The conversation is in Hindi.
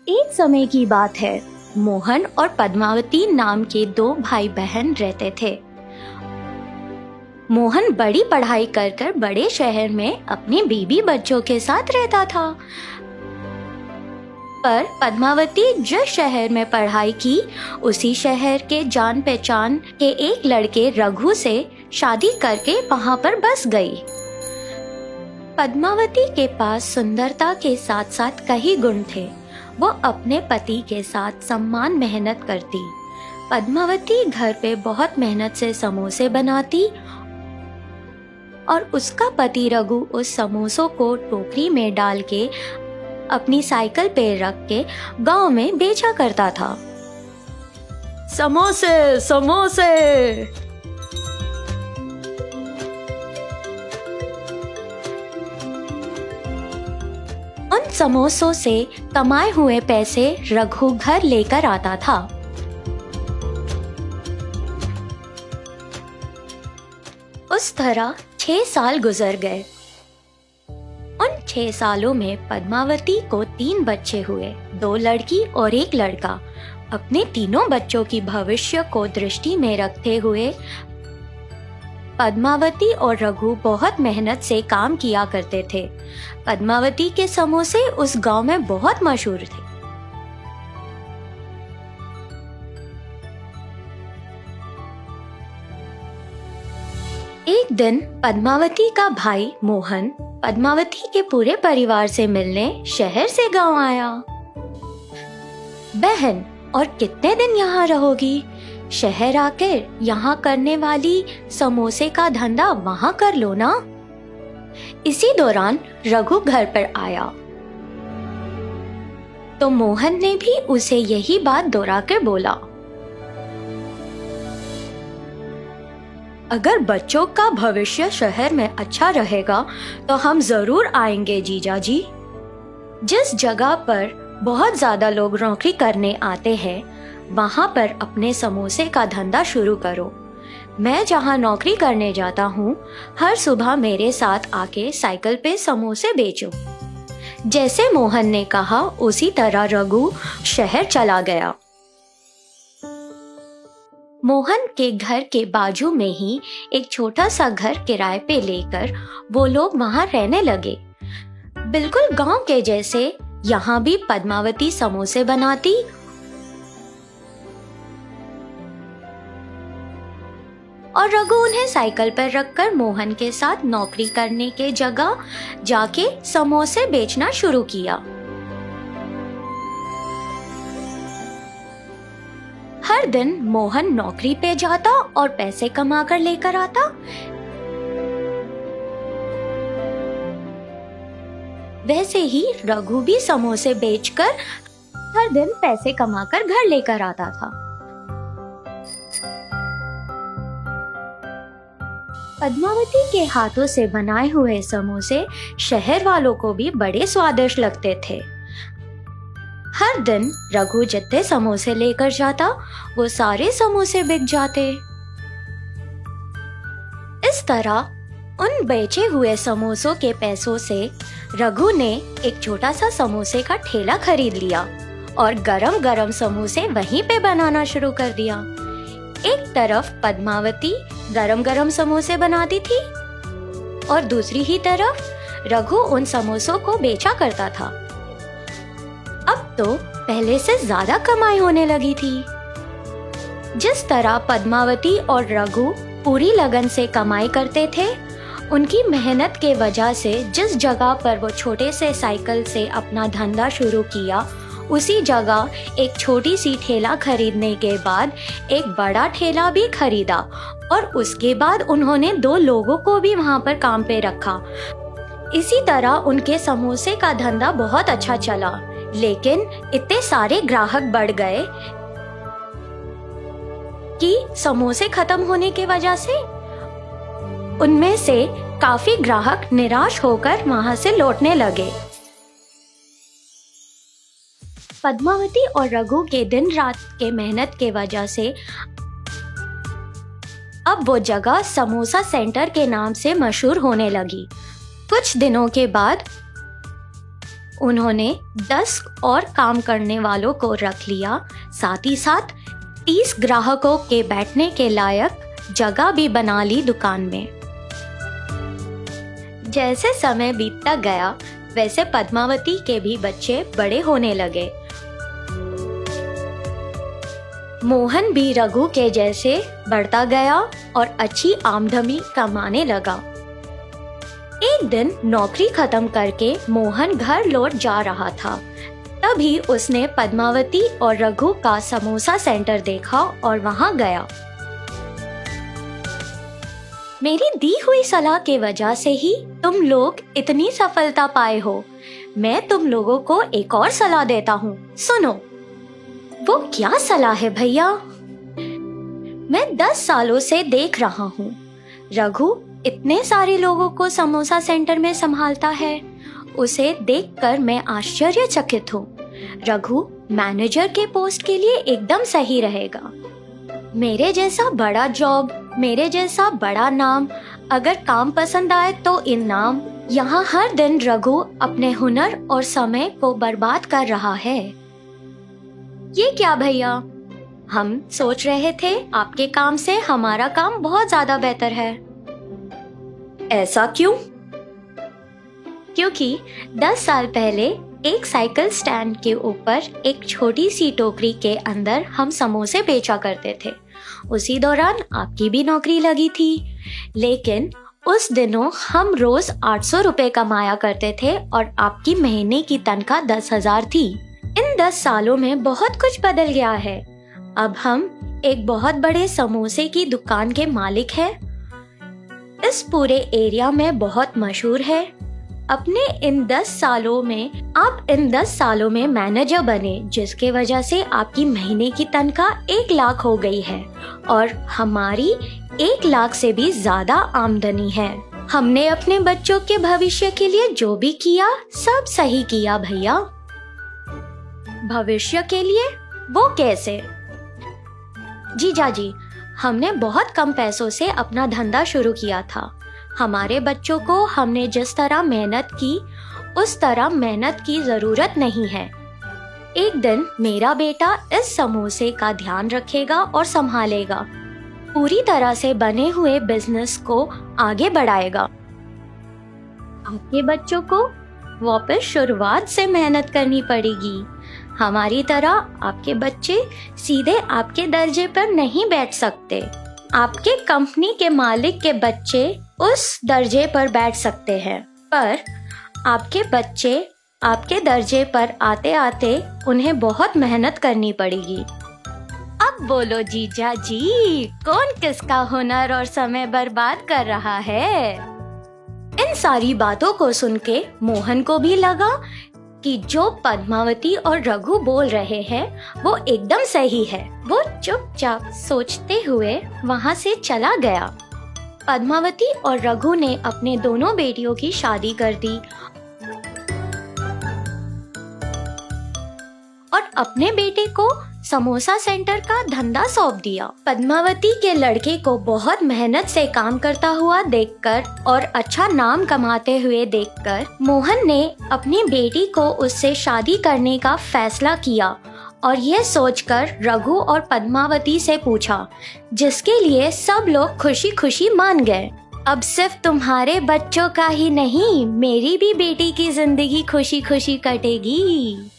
एक समय की बात है। मोहन और पद्मावती नाम के दो भाई बहन रहते थे। मोहन बड़ी पढ़ाई कर कर बड़े शहर में अपने बीबी बच्चों के साथ रहता था। पर पद्मावती जिस शहर में पढ़ाई की, उसी शहर के जान पहचान के एक लड़के रघु से शादी करके वहां पर बस गई। पद्मावती के पास सुंदरता के साथ साथ कई गुण थे। वो अपने पति के साथ सम्मान मेहनत करती। पद्मावती घर पे बहुत मेहनत से समोसे बनाती और उसका पति रघु उस समोसों को टोकरी में डाल के अपनी साइकिल पे रख के गांव में बेचा करता था। समोसे समोसे। उन समोसों से कमाए हुए पैसे रघु घर लेकर आता था। उस तरह 6 साल गुजर गए। उन 6 सालों में पद्मावती को 3 बच्चे हुए, 2 लड़की और 1 लड़का। अपने तीनों बच्चों की भविष्य को दृष्टि में रखते हुए पद्मावती और रघु बहुत मेहनत से काम किया करते थे। पद्मावती के समोसे उस गांव में बहुत मशहूर थे। एक दिन पद्मावती का भाई मोहन पद्मावती के पूरे परिवार से मिलने शहर से गांव आया। बहन, और कितने दिन यहाँ रहोगी? शहर आकर यहाँ करने वाली समोसे का धंधा वहाँ कर लो ना। इसी दौरान रघु घर पर आया तो मोहन ने भी उसे यही बात दोहराकर बोला, अगर बच्चों का भविष्य शहर में अच्छा रहेगा तो हम जरूर आएंगे जीजा जी। जिस जगह पर बहुत ज्यादा लोग नौकरी करने आते हैं वहां पर अपने समोसे का धंधा शुरू करो। मैं जहां नौकरी करने जाता हूँ, हर सुबह मेरे साथ आके साइकिल पे समोसे बेचो। जैसे मोहन ने कहा उसी तरह रघु शहर चला गया। मोहन के घर के बाजू में ही एक छोटा सा घर किराए पे लेकर वो लोग वहां रहने लगे। बिल्कुल गांव के जैसे यहाँ भी पद्मावती समोसे बनाती और रघु उन्हें साइकिल पर रखकर मोहन के साथ नौकरी करने के जगह जाके समोसे बेचना शुरू किया। हर दिन मोहन नौकरी पे जाता और पैसे कमाकर लेकर आता। वैसे ही रघु भी समोसे बेचकर हर दिन पैसे कमाकर घर लेकर आता था। पद्मावती के हाथों से बनाए हुए समोसे शहर वालों को भी बड़े स्वादिष्ट लगते थे। हर दिन रघु जितने समोसे लेकर जाता वो सारे समोसे बिक जाते। इस तरह उन बेचे हुए समोसों के पैसों से रघु ने एक छोटा सा समोसे का ठेला खरीद लिया और गरम गरम समोसे वहीं पे बनाना शुरू कर दिया। एक तरफ पद्मावती गरम गरम समोसे बनाती थी और दूसरी ही तरफ रघु उन समोसों को बेचा करता था। अब तो पहले से ज्यादा कमाई होने लगी थी। जिस तरह पद्मावती और रघु पूरी लगन से कमाई करते थे, उनकी मेहनत के वजह से जिस जगह पर वो छोटे से साइकिल से अपना धंधा शुरू किया, उसी जगह एक छोटी सी ठेला खरीदने के बाद एक बड़ा ठेला भी खरीदा और उसके बाद उन्होंने 2 लोगों को भी वहां पर काम पे रखा। इसी तरह उनके समोसे का धंधा बहुत अच्छा चला, लेकिन इतने सारे ग्राहक बढ़ गए कि समोसे खत्म होने की वजह से उनमें से काफी ग्राहक निराश होकर वहां से लौटने लगे। पद्मावती और रघु के दिन रात के मेहनत के वजह से अब वो जगह समोसा सेंटर के नाम से मशहूर होने लगी। कुछ दिनों के बाद उन्होंने 10 और काम करने वालों को रख लिया, साथ ही साथ 30 ग्राहकों के बैठने के लायक जगह भी बना ली दुकान में। जैसे समय बीतता गया वैसे पद्मावती के भी बच्चे बड़े होने लगे। मोहन भी रघु के जैसे बढ़ता गया और अच्छी आमदनी कमाने लगा। एक दिन नौकरी खत्म करके मोहन घर लौट जा रहा था, तभी उसने पद्मावती और रघु का समोसा सेंटर देखा और वहां गया। मेरी दी हुई सलाह के वजह से ही तुम लोग इतनी सफलता पाए हो। मैं तुम लोगों को एक और सलाह देता हूँ, सुनो। वो क्या सलाह है भैया? मैं 10 सालों से देख रहा हूँ रघु इतने सारे लोगों को समोसा सेंटर में संभालता है। उसे देखकर मैं आश्चर्यचकित हूँ। रघु मैनेजर के पोस्ट के लिए एकदम सही रहेगा। मेरे जैसा बड़ा जॉब, मेरे जैसा बड़ा नाम, अगर काम पसंद आए तो इनाम। यहाँ हर दिन रघु अपने हुनर और समय को बर्बाद कर रहा है। ये क्या भैया? हम सोच रहे थे आपके काम से हमारा काम बहुत ज्यादा बेहतर है। ऐसा क्यों? क्योंकि 10 साल पहले एक साइकिल स्टैंड के ऊपर एक छोटी सी टोकरी के अंदर हम समोसे बेचा करते थे। उसी दौरान आपकी भी नौकरी लगी थी, लेकिन उस दिनों हम रोज 800 रुपए कमाया करते थे और आपकी महीने की तनख्वाह 10,000 थी। इन 10 सालों में बहुत कुछ बदल गया है। अब हम एक बहुत बड़े समोसे की दुकान के मालिक हैं। इस पूरे एरिया में बहुत मशहूर है। आप इन 10 सालों में मैनेजर बने, जिसके वजह से आपकी महीने की तनख्वाह 1 लाख हो गई है और हमारी 1 लाख से भी ज्यादा आमदनी है। हमने अपने बच्चों के भविष्य के लिए जो भी किया सब सही किया भैया। भविष्य के लिए? वो कैसे? जीजा जी, हमने बहुत कम पैसों से अपना धंधा शुरू किया था। हमारे बच्चों को हमने जिस तरह मेहनत की उस तरह मेहनत की जरूरत नहीं है। एक दिन मेरा बेटा इस समोसे का ध्यान रखेगा और संभालेगा, पूरी तरह से बने हुए बिजनेस को आगे बढ़ाएगा। आपके बच्चों को वापस शुरुआत से मेहनत करनी पड़ेगी। हमारी तरह आपके बच्चे सीधे आपके दर्जे पर नहीं बैठ सकते। आपके कंपनी के मालिक के बच्चे उस दर्जे पर बैठ सकते हैं, पर आपके बच्चे आपके दर्जे पर आते आते उन्हें बहुत मेहनत करनी पड़ेगी। अब बोलो जीजा जी, कौन किसका हुनर और समय बर्बाद कर रहा है? इन सारी बातों को सुन के मोहन को भी लगा कि जो पद्मावती और रघु बोल रहे हैं वो एकदम सही है। वो चुपचाप सोचते हुए वहाँ से चला गया। पद्मावती और रघु ने अपने दोनों बेटियों की शादी कर दी और अपने बेटे को समोसा सेंटर का धंधा सौंप दिया। पद्मावती के लड़के को बहुत मेहनत से काम करता हुआ देखकर और अच्छा नाम कमाते हुए देखकर मोहन ने अपनी बेटी को उससे शादी करने का फैसला किया और यह सोचकर रघु और पद्मावती से पूछा, जिसके लिए सब लोग खुशी खुशी मान गए। अब सिर्फ तुम्हारे बच्चों का ही नहीं, मेरी भी बेटी की जिंदगी खुशी खुशी कटेगी।